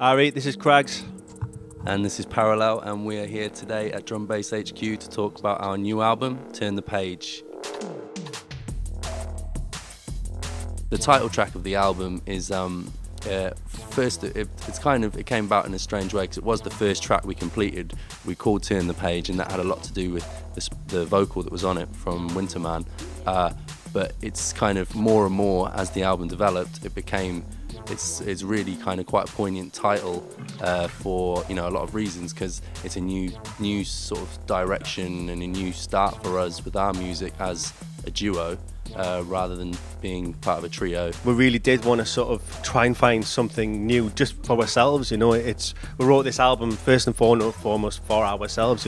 Alright, this is Craggz. And this is Parallel, and we are here today at Drum Bass HQ to talk about our new album, Turn the Page. The title track of the album is first. It came about in a strange way because it was the first track we completed. We called Turn the Page, and that had a lot to do with the vocal that was on it from Winterman. But it's kind of more and more as the album developed, it's really kind of quite a poignant title for a lot of reasons, because it's a new sort of direction and a new start for us with our music as a duo rather than being part of a trio. We really did want to sort of try and find something new just for ourselves, we wrote this album first and foremost for ourselves,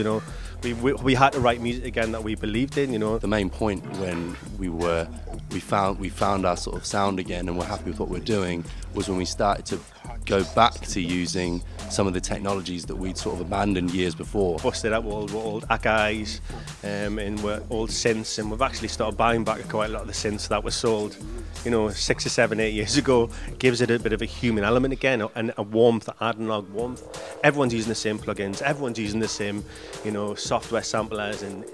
We had to write music again that we believed in, The main point when we found our sort of sound again and we're happy with what we're doing was when we started to go back to using some of the technologies that we'd sort of abandoned years before. Busted up old Akai's and old synths, and we've actually started buying back quite a lot of the synths that were sold 6 or 7, 8 years ago. Gives it a bit of a human element again, and a warmth, analog warmth. Everyone's using the same plugins, everyone's using the same software samplers, and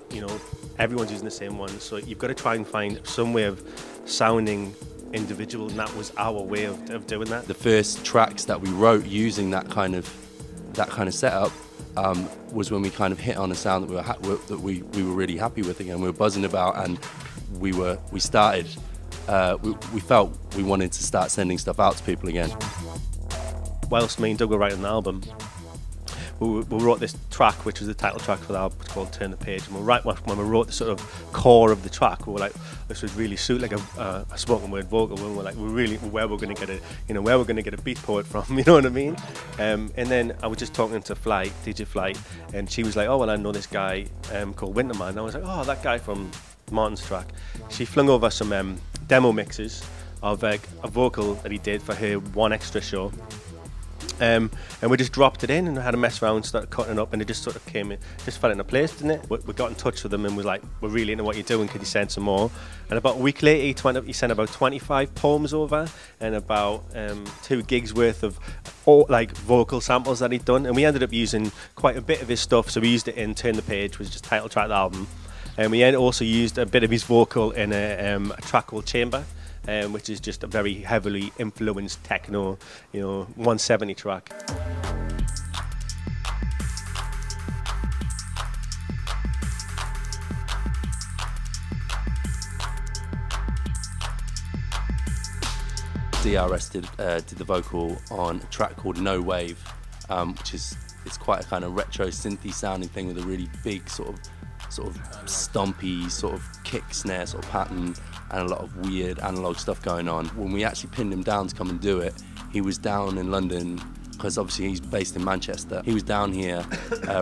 everyone's using the same ones, so you've got to try and find some way of sounding individual, and that was our way of doing that. The first tracks that we wrote using that kind of setup was when we kind of hit on a sound that we were really happy with again. We were buzzing about, and we felt we wanted to start sending stuff out to people again. Whilst me and Doug were writing the album, we wrote this track, which was the title track for the album, called Turn the Page. And when we wrote the sort of core of the track, we were like, this would really suit like a spoken word vocal. And we were like, where we're going to get a beat poet from, you know what I mean? And then I was just talking to DJ Fly, and she was like, oh, well, I know this guy called Winterman. And I was like, oh, that guy from Martin's track. She flung over some demo mixes of a vocal that he did for her one extra show. And we just dropped it in and had a mess around, started cutting it up, and it just sort of came in, just fell into place, didn't it? We got in touch with him and was like, we're really into what you're doing, could you send some more? And about a week later, he sent about 25 poems over and about 2 gigs worth of vocal samples that he'd done. And we ended up using quite a bit of his stuff, so we used it in Turn the Page, which is just title track of the album. And we also used a bit of his vocal in a track called Chamber, which is just a very heavily influenced techno, 170 track. DRS did the vocal on a track called No Wave, which it's quite a kind of retro synthy sounding thing with a really big sort of stompy sort of kick snare sort of pattern and a lot of weird analog stuff going on. When we actually pinned him down to come and do it, he was down in London, because obviously he's based in Manchester. He was down here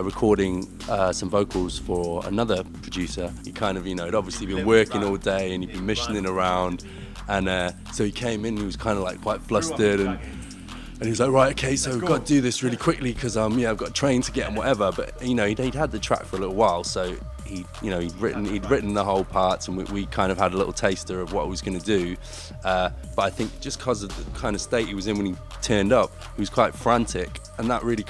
recording some vocals for another producer. He kind of, had obviously been working all day and he'd been missioning around, and so he came in and he was kind of like quite flustered, and he was like, right, okay, so we've got to do this really quickly because I've got a train to get and whatever. But he'd had the track for a little while, so he'd written the whole parts, and we kind of had a little taster of what he was going to do. But I think just because of the kind of state he was in when he turned up, he was quite frantic, and that really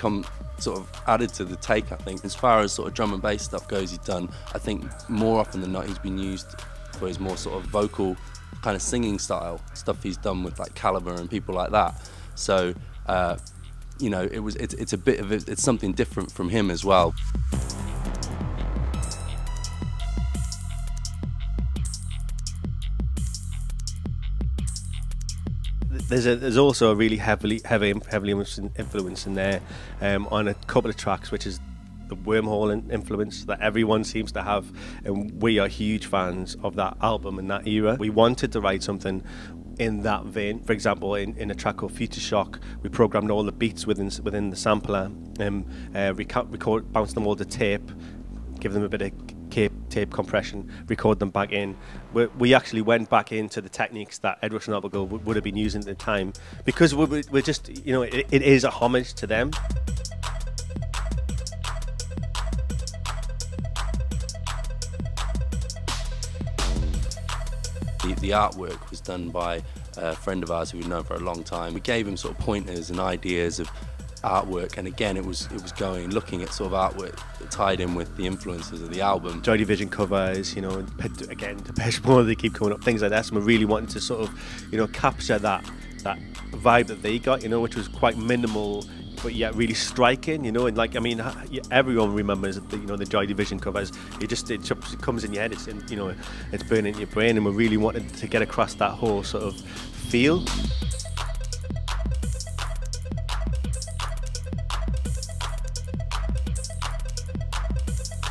sort of added to the take, I think. As far as sort of drum and bass stuff goes, he's done, I think more often than not, he's been used for his more sort of vocal kind of singing style stuff he's done with like Caliber and people like that. So, it's something different from him as well. There's also a really heavily influence in there on a couple of tracks, which is the Wormhole influence that everyone seems to have, and we are huge fans of that album and that era. We wanted to write something in that vein. For example, in a track called Future Shock, we programmed all the beats within the sampler, bounced them all to tape, give them a bit of tape compression, record them back in. We actually went back into the techniques that Ed Rush and Abigail would have been using at the time, because we're just, it is a homage to them. The artwork was done by a friend of ours who we'd known for a long time. We gave him sort of pointers and ideas of artwork, and again it was looking at sort of artwork that tied in with the influences of the album. Joy Division covers, you know, again, Depeche Mode, they keep coming up, things like that. So we're really wanting to sort of, you know, capture that vibe that they got, you know, which was quite minimal, but yet really striking, you know. And like, I mean, everyone remembers the, you know, the Joy Division covers. It just comes in your head. It's in, you know, it's burning in your brain, and we really wanted to get across that whole sort of feel.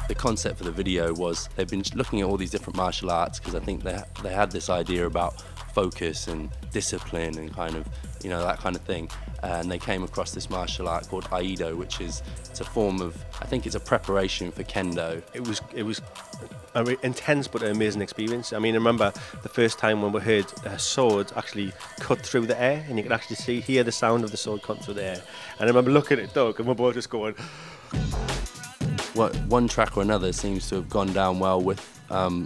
The concept for the video was they've been looking at all these different martial arts, because I think they had this idea about focus and discipline and kind of, you know, that kind of thing. And they came across this martial art called Aido, which is, it's a form of, I think it's a preparation for kendo. It was an intense but an amazing experience. I mean, I remember the first time when we heard a sword actually cut through the air, and you could actually hear the sound of the sword cut through the air. And I remember looking at Doug, and we're both just going. Well, one track or another seems to have gone down well with,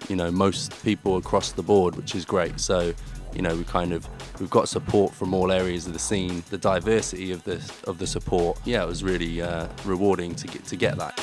you know, most people across the board, which is great. So, you know, we've got support from all areas of the scene. The diversity of the support, yeah, it was really rewarding to get that.